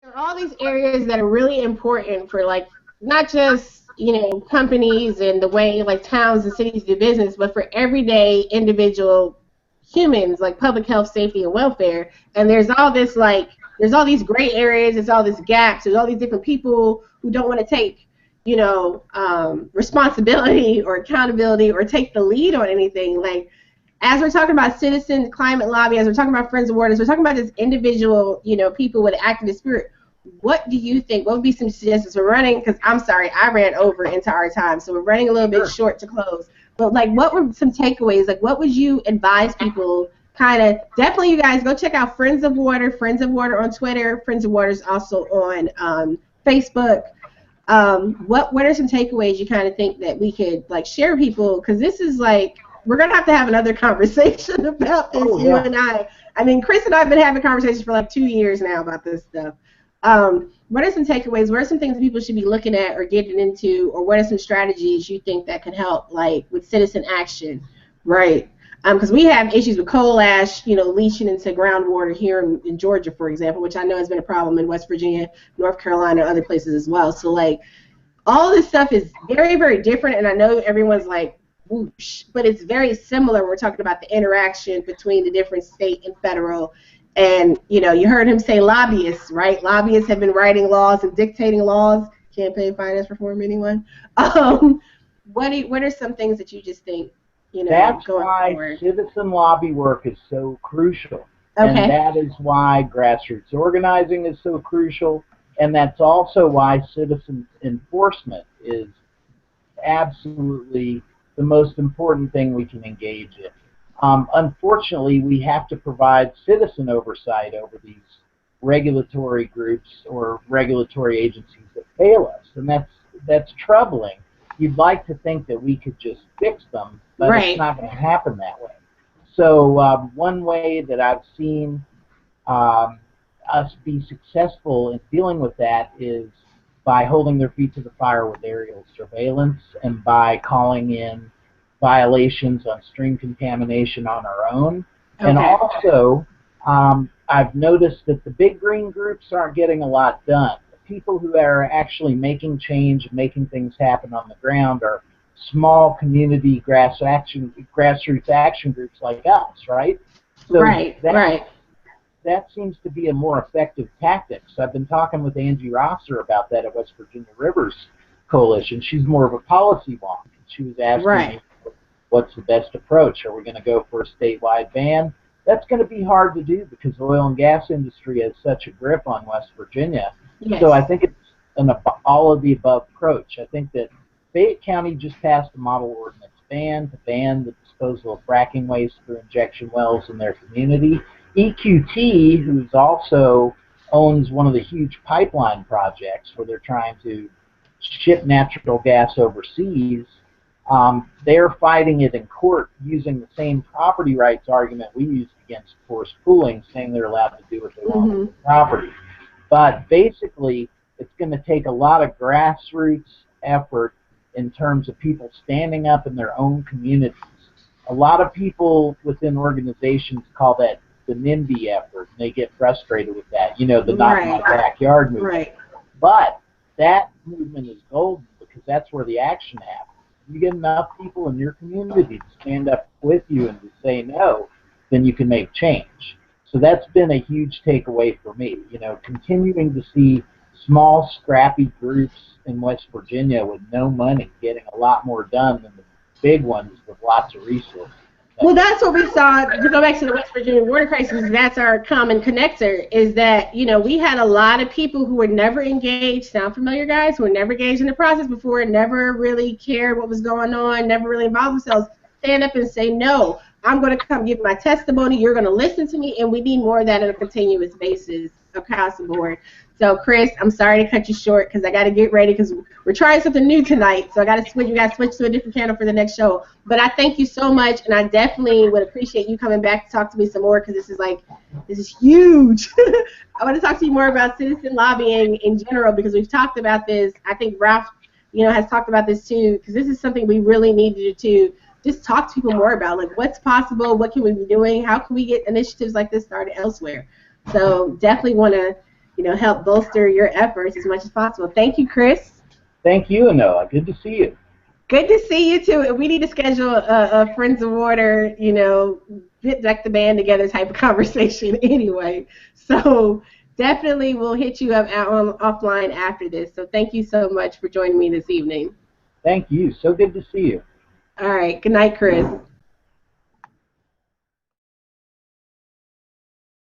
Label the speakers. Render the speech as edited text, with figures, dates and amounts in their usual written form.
Speaker 1: There are all these areas that are really important for like not just companies and the way like towns and cities do business, but for everyday individual humans like public health, safety, and welfare. And there's all these gray areas, there's all these gaps, there's all these different people who don't want to take responsibility or accountability or take the lead on anything. Like as we're talking about citizen climate lobby, as we're talking about Friends of Waters, we're talking about this individual, people with an activist spirit. What do you think? What would be some suggestions for running? Because I'm sorry, I ran over into our time, so we're running a little bit short to close. But like, what were some takeaways? Like, what would you advise people? Kind of definitely, you guys go check out Friends of Water on Twitter. Friends of Water is also on Facebook. What are some takeaways you kind of think that we could like share with people? Because this is like we're gonna have to have another conversation about this. Oh, yeah. You and I. I mean, Chris and I have been having conversations for like 2 years now about this stuff. What are some takeaways? What are some things people should be looking at or getting into, or what are some strategies you think that could help, like with citizen action, right? Because we have issues with coal ash, leaching into groundwater here in Georgia, for example, which I know has been a problem in West Virginia, North Carolina, and other places as well. So like, all this stuff is very, very different, and I know everyone's like, whoosh, but it's very similar when we're talking about the interaction between the different state and federal. And, you heard him say lobbyists, right? Lobbyists have been writing laws and dictating laws. Campaign finance reform, anyone? What are some things that you just think,
Speaker 2: That's
Speaker 1: going
Speaker 2: why
Speaker 1: forward?
Speaker 2: Citizen lobby work is so crucial.
Speaker 1: Okay.
Speaker 2: And that is why grassroots organizing is so crucial. And that's also why citizen enforcement is absolutely the most important thing we can engage in. Unfortunately, we have to provide citizen oversight over these regulatory groups or regulatory agencies that fail us, and that's troubling. You'd like to think that we could just fix them, but
Speaker 1: Right.
Speaker 2: It's not going to happen that way. So one way that I've seen us be successful in dealing with that is by holding their feet to the fire with aerial surveillance and by calling in violations on stream contamination on our own. Okay. And also, I've noticed that the big green groups aren't getting a lot done. The people who are actually making change and making things happen on the ground are small community grassroots action groups like us, right? So
Speaker 1: right.
Speaker 2: That seems to be a more effective tactic. So I've been talking with Angie Rosser about that at West Virginia Rivers Coalition. She's more of a policy wonk. She was asking me, what's the best approach? Are we going to go for a statewide ban? That's going to be hard to do because the oil and gas industry has such a grip on West Virginia. Yes. So I think it's an all of the above approach. I think that Fayette County just passed a model ordinance ban to ban the disposal of fracking waste through injection wells in their community. EQT, who's also owns one of the huge pipeline projects where they're trying to ship natural gas overseas, they're fighting it in court using the same property rights argument we used against forced pooling, saying they're allowed to do what they want with the property. But basically, it's going to take a lot of grassroots effort in terms of people standing up in their own communities. A lot of people within organizations call that the NIMBY effort, and they get frustrated with that, the not in my backyard movement.
Speaker 1: Right.
Speaker 2: But that movement is golden because that's where the action happens. You get enough people in your community to stand up with you and to say no, then you can make change. So that's been a huge takeaway for me, continuing to see small, scrappy groups in West Virginia with no money getting a lot more done than the big ones with lots of resources.
Speaker 1: Well, that's what we saw, to go back to the West Virginia water crisis, that's our common connector, is that, we had a lot of people who were never engaged, sound familiar, guys, who were never engaged in the process before, never really cared what was going on, never really involved themselves, stand up and say, no, I'm going to come give my testimony, you're going to listen to me, and we need more of that on a continuous basis across the board. So, Chris, I'm sorry to cut you short because I got to get ready because we're trying something new tonight. So I got to switch. We got to switch to a different channel for the next show. But I thank you so much, and I definitely would appreciate you coming back to talk to me some more because this is huge. I want to talk to you more about citizen lobbying in general because we've talked about this. I think Ralph, has talked about this too because this is something we really need to just talk to people more about, like what's possible, what can we be doing, how can we get initiatives like this started elsewhere. So definitely want to help bolster your efforts as much as possible. Thank you, Chris.
Speaker 2: Thank you, Anoa. Good to see you.
Speaker 1: Good to see you too. We need to schedule a Friends of Water, get like the band together type of conversation anyway. So definitely we'll hit you up offline after this. So thank you so much for joining me this evening.
Speaker 2: Thank you. So good to see you.
Speaker 1: All right. Good night, Chris.